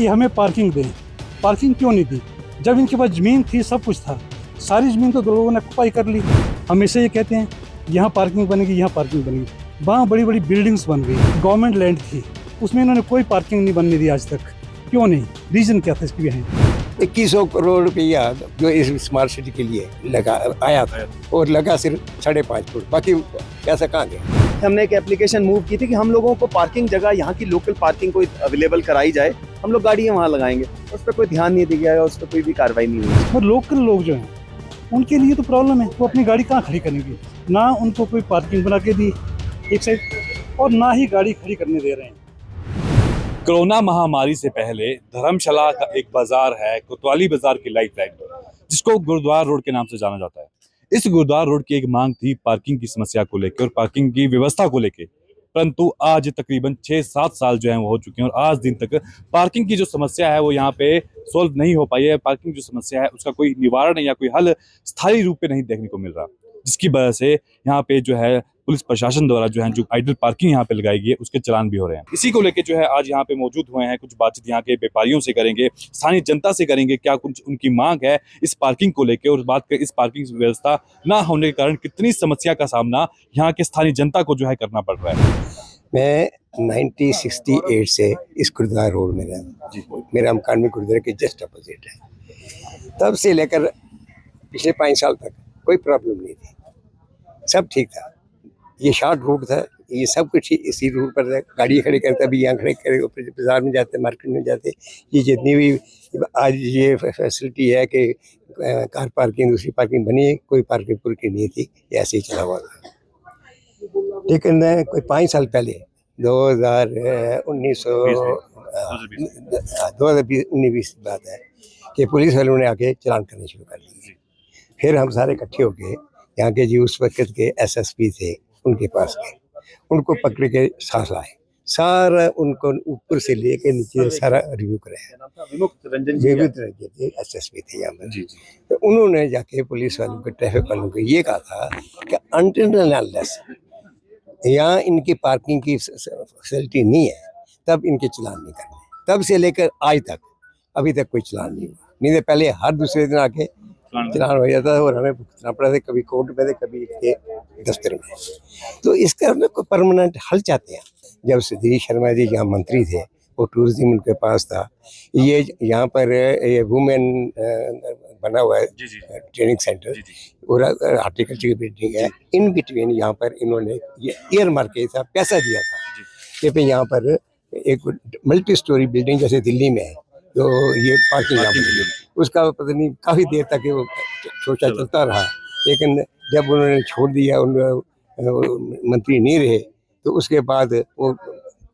कि हमें पार्किंग दें। पार्किंग क्यों नहीं दी? जब इनके पास ज़मीन थी, सब कुछ था, सारी ज़मीन तो लोगों ने ऑक्युपाई कर ली। हमेशा ये कहते हैं यहाँ पार्किंग बनेगी, यहाँ पार्किंग बनेगी। वहाँ बड़ी बड़ी बिल्डिंग्स बन गई, गवर्नमेंट लैंड थी, उसमें इन्होंने कोई पार्किंग नहीं बनने दी आज तक। क्यों नहीं? रीज़न क्या था इसके बिहाइंड? 2100 करोड़ रुपया जो इस स्मार्ट सिटी के लिए लगा आया था, और लगा सिर्फ 5.5 फुट, बाकी पैसा कहाँ गया? हमने एक एप्लीकेशन मूव की थी कि हम लोगों को पार्किंग जगह यहाँ की लोकल पार्किंग को अवेलेबल कराई जाए, हम लोग गाड़ियाँ वहाँ लगाएंगे। उस पर कोई ध्यान नहीं दिया गया, उस पर कोई भी कार्रवाई नहीं हुई। और लोकल लोग जो हैं उनके लिए तो प्रॉब्लम है, वो अपनी गाड़ी कहाँ खड़ी करेंगे? ना उनको कोई पार्किंग बना के दी एक साइड, और ना ही गाड़ी खड़ी करने दे रहे हैं। कोरोना महामारी से पहले धर्मशाला का एक बाजार है, कोतवाली बाजार की लाइफलाइन, जिसको गुरुद्वारा रोड के नाम से जाना जाता है। इस गुरुद्वारा रोड की एक मांग थी पार्किंग की समस्या को लेकर और पार्किंग की व्यवस्था को लेकर, परंतु आज तकरीबन 6-7 साल जो है वो हो चुके हैं और आज दिन तक पार्किंग की जो समस्या है वो यहाँ पे सोल्व नहीं हो पाई है। पार्किंग जो समस्या है उसका कोई निवारण या कोई हल स्थायी रूप में नहीं देखने को मिल रहा, जिसकी वजह से यहाँ पे जो है पुलिस प्रशासन द्वारा जो है जो आइडल पार्किंग यहाँ पे लगाई गई है उसके चालान भी हो रहे हैं। इसी को लेकर जो है आज यहाँ पे मौजूद हुए हैं, कुछ बातचीत यहाँ के व्यापारियों से करेंगे, स्थानीय जनता से करेंगे, क्या कुछ उनकी मांग है इस पार्किंग को लेकर, और बात करें इस पार्किंग व्यवस्था ना होने के कारण कितनी समस्या का सामना यहाँ के स्थानीय जनता को जो है करना पड़ रहा है। मैं 1968 से इस गुरुद्वारा रोड में रहता, मेरा मकान भी गुरुद्वारे के जस्ट अपोजिट है। तब से लेकर पिछले 5 साल तक कोई प्रॉब्लम नहीं थी, सब ठीक था। ये शॉर्ट रूट था, ये सब कुछ इसी रूट पर है। गाड़ी खड़ी करते, अभी यहाँ खड़े करे, बाजार में जाते, मार्केट में जाते। ये जितनी भी आज ये फैसिलिटी है कि कार पार्किंग, दूसरी पार्किंग बनी है, कोई पार्किंग पूरी नहीं थी, ये ऐसे ही चला हुआ था। लेकिन कोई 5 साल पहले 2019 2020 की बात है कि पुलिस वालों ने आके चालान करने शुरू कर दिए। फिर हम सारे इकट्ठे होके यहाँ के जो उस वक्त के एसएसपी थे उनके पास गए, उनको पकड़ के साथ लाए, सारा उनको ऊपर से लेके नीचे सारा रिव्यू कराया। विमुक्त रंजन जी एसएसपी थे यहाँ पर। तो उन्होंने जाके पुलिस वालों को, ट्रैफिक वालों को ये कहा था कि अनटिल अनलेस यहाँ इनकी पार्किंग की फैसिलिटी नहीं है तब इनके चालान नहीं करने। तब से लेकर आज तक अभी तक कोई चालान नहीं हुआ। नहीं तो पहले हर दूसरे दिन आके चालान हो जाता है और हमें भुगतना पड़ा था, कभी कोर्ट में थे, कभी के दफ्तर में। तो इसका हम लोग को परमानेंट हल चाहते हैं। जब सुधीर शर्मा जी यहाँ मंत्री थे, वो टूरिज्म उनके पास था, ये यहाँ पर ये वुमेन बना हुआ है ट्रेनिंग सेंटर और हार्टिकल्चर की बिल्डिंग है, इन बिटवीन यहाँ पर इन्होंने ये ईयर मार्क किया था, पैसा दिया था कि भाई यहाँ पर एक मल्टी स्टोरी बिल्डिंग जैसे दिल्ली में है, तो ये पार्किंग यहाँ पर, उसका पता नहीं काफ़ी देर तक वो सोचा चलता रहा। लेकिन जब उन्होंने छोड़ दिया, उन मंत्री नहीं रहे, तो उसके बाद वो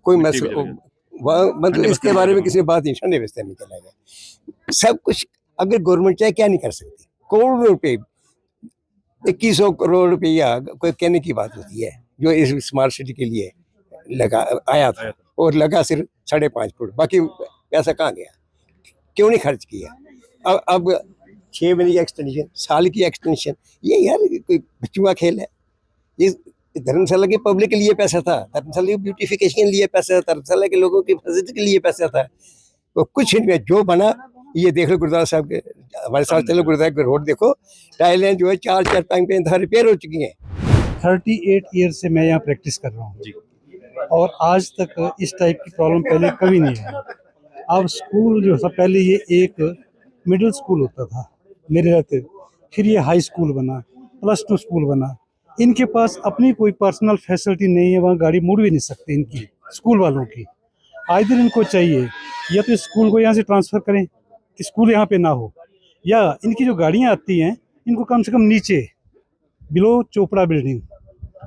कोई मतलब इसके बारे में किसी बात नहीं, ठंडे व्यवस्था में चला गया। सब कुछ अगर गवर्नमेंट चाहे क्या नहीं कर सकती। करोड़ों रुपये, 2100 करोड़ रुपया कोई कहने की बात होती है जो इस स्मार्ट सिटी के लिए लगा आया था, और लगा सिर्फ 5.5 फुट, बाकी पैसा कहाँ गया? क्यों नहीं खर्च किया? अब 6 महीने की एक्सटेंशन, साल की एक्सटेंशन, ये यार कोई बच्चों का खेल है। ये धर्मशाला के पब्लिक के लिए पैसा था, धर्मशाला की ब्यूटिफिकेशन के लिए पैसा था, धर्मशाला के लोगों की फैसिलिटी के लिए पैसा था। तो कुछ नहीं, जो बना ये देख लो, गुरुद्वारा साहब के हमारे साथ चलो, गुरुद्वारा के रोड देखो, टाइलें जो है 4 टाइम पे रिपेयर हो चुकी हैं। 38 ईयर से मैं यहाँ प्रैक्टिस कर रहा हूँ और आज तक इस टाइप की प्रॉब्लम पहले कभी नहीं है। अब स्कूल जो था, पहले ये एक मिडिल स्कूल होता था मेरे रहते, फिर ये हाई स्कूल बना, +2 स्कूल बना। इनके पास अपनी कोई पर्सनल फैसिलिटी नहीं है, वहाँ गाड़ी मुड़ भी नहीं सकती इनकी, स्कूल वालों की। आइदर इनको चाहिए या तो स्कूल को यहाँ से ट्रांसफ़र करें, स्कूल यहाँ पे ना हो, या इनकी जो गाड़ियाँ आती हैं इनको कम से कम नीचे बिलो चोपड़ा बिल्डिंग,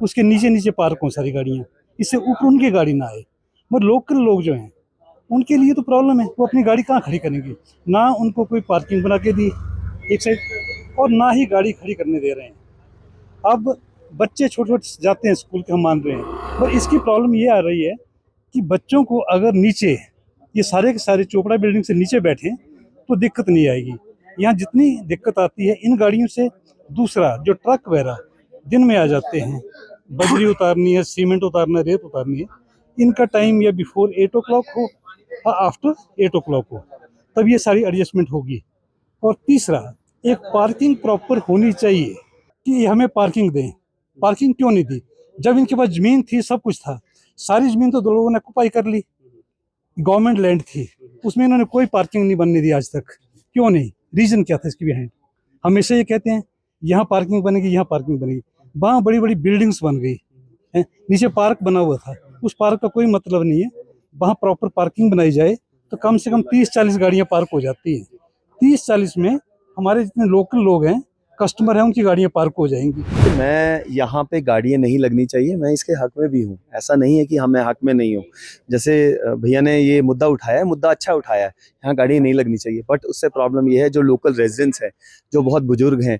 उसके नीचे नीचे पार्क हो सारी गाड़ियाँ, इससे ऊपर उनकी गाड़ी ना आए। मगर लोकल लोग जो हैं उनके लिए तो प्रॉब्लम है, वो अपनी गाड़ी कहाँ खड़ी करेंगे? ना उनको कोई पार्किंग बना के दी एक साइड, और ना ही गाड़ी खड़ी करने दे रहे हैं। अब बच्चे छोटे छोटे जाते हैं स्कूल के, हम मान रहे हैं, पर इसकी प्रॉब्लम ये आ रही है कि बच्चों को अगर नीचे ये सारे के सारे चोपड़ा बिल्डिंग से नीचे बैठें तो दिक्कत नहीं आएगी। यहाँ जितनी दिक्कत आती है इन गाड़ियों से, दूसरा जो ट्रक वगैरह दिन में आ जाते हैं, बजरी उतारनी है, सीमेंट उतारना है, रेत उतारनी है, इनका टाइम या बिफोर 8 o'clock हो आफ्टर 8 o'clock को, तब ये सारी एडजस्टमेंट होगी। और तीसरा, एक पार्किंग प्रॉपर होनी चाहिए कि हमें पार्किंग दें। पार्किंग क्यों नहीं दी? जब इनके पास ज़मीन थी, सब कुछ था, सारी ज़मीन तो लोगों ने ऑक्युपाई कर ली। गवर्नमेंट लैंड थी, उसमें इन्होंने कोई पार्किंग नहीं बनने दी आज तक। क्यों नहीं? रीज़न क्या था इसके बिहाइंड? हमेशा ये कहते हैं यहाँ पार्किंग बनेगी, यहाँ पार्किंग बनेगी। वहाँ बड़ी बड़ी बिल्डिंग्स बन गई हैं, नीचे पार्क बना हुआ था, उस पार्क का कोई मतलब नहीं है। वहाँ प्रॉपर पार्किंग बनाई जाए तो कम से कम 30-40 गाड़ियाँ पार्क हो जाती हैं। 30-40 में हमारे जितने लोकल लोग हैं, कस्टमर हैं, उनकी गाड़ियाँ पार्क हो जाएंगी। मैं यहाँ पे गाड़ियाँ नहीं लगनी चाहिए, मैं इसके हक में भी हूँ। ऐसा नहीं है कि हाँ मैं हक में नहीं हूँ। जैसे भैया ने ये मुद्दा उठाया है, मुद्दा अच्छा उठाया है, यहाँ गाड़ी नहीं लगनी चाहिए। बट उससे प्रॉब्लम ये है, जो लोकल रेजिडेंट्स हैं, जो बहुत बुजुर्ग हैं,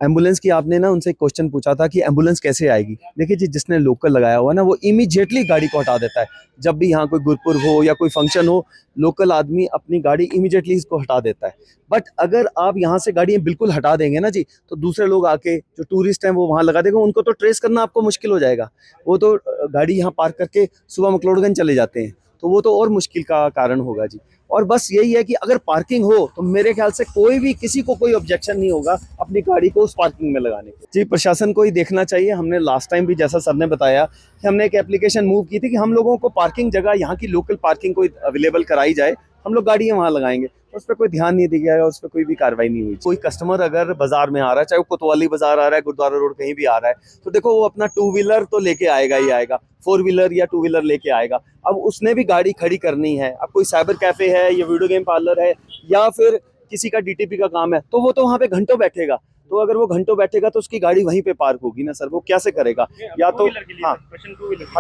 एम्बुलेंस की आपने ना उनसे क्वेश्चन पूछा था कि एम्बुलेंस कैसे आएगी। देखिए जी, जिसने लोकल लगाया हुआ है ना, वो इमीडिएटली गाड़ी को हटा देता है। जब भी यहाँ कोई गुरपुर हो या कोई फंक्शन हो, लोकल आदमी अपनी गाड़ी इमीडिएटली इसको हटा देता है। बट अगर आप यहाँ से गाड़ियाँ बिल्कुल हटा देंगे ना जी, तो दूसरे लोग आके, जो टूरिस्ट हैं, वो वहाँ लगा देंगे। उनको तो ट्रेस करना आपको मुश्किल हो जाएगा। वो तो गाड़ी यहाँ पार्क करके सुबह मकलोडगंज चले जाते हैं, तो वो तो और मुश्किल का कारण होगा जी। और बस यही है कि अगर पार्किंग हो तो मेरे ख्याल से कोई भी, किसी को कोई ऑब्जेक्शन नहीं होगा अपनी गाड़ी को उस पार्किंग में लगाने को। जी, प्रशासन को ही देखना चाहिए। हमने लास्ट टाइम भी, जैसा सर ने बताया, कि हमने एक एप्लीकेशन मूव की थी कि हम लोगों को पार्किंग जगह, यहाँ की लोकल पार्किंग कोई अवेलेबल कराई जाए, हम लोग गाड़ियाँ वहाँ लगाएंगे। उस पर कोई ध्यान नहीं दिया गया, उस पर कोई भी कार्रवाई नहीं हुई। कोई कस्टमर अगर बाजार में आ रहा है, चाहे वो कोतवाली बाजार आ रहा है, गुरुद्वारा रोड कहीं भी आ रहा है, तो देखो वो अपना 2 व्हीलर तो लेके आएगा ही आएगा, 4 व्हीलर या 2 व्हीलर लेके आएगा। अब उसने भी गाड़ी खड़ी करनी है। अब कोई साइबर कैफे है या वीडियो गेम पार्लर है या फिर किसी का डीटीपी का काम है, तो वो तो वहाँ पे घंटों बैठेगा। तो अगर वो घंटों बैठेगा तो उसकी गाड़ी वहीं पे पार्क होगी ना सर, वो कैसे करेगा? या तो हाँ,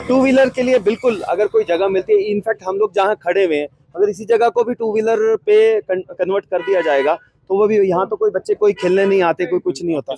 2 व्हीलर के लिए बिल्कुल अगर कोई जगह मिलती है, इनफैक्ट हम लोग जहाँ खड़े हुए हैं, अगर इसी जगह को भी 2 व्हीलर पे कन्वर्ट कर दिया जाएगा, तो वो भी, यहाँ तो कोई बच्चे कोई खेलने नहीं आते, कोई कुछ नहीं होता।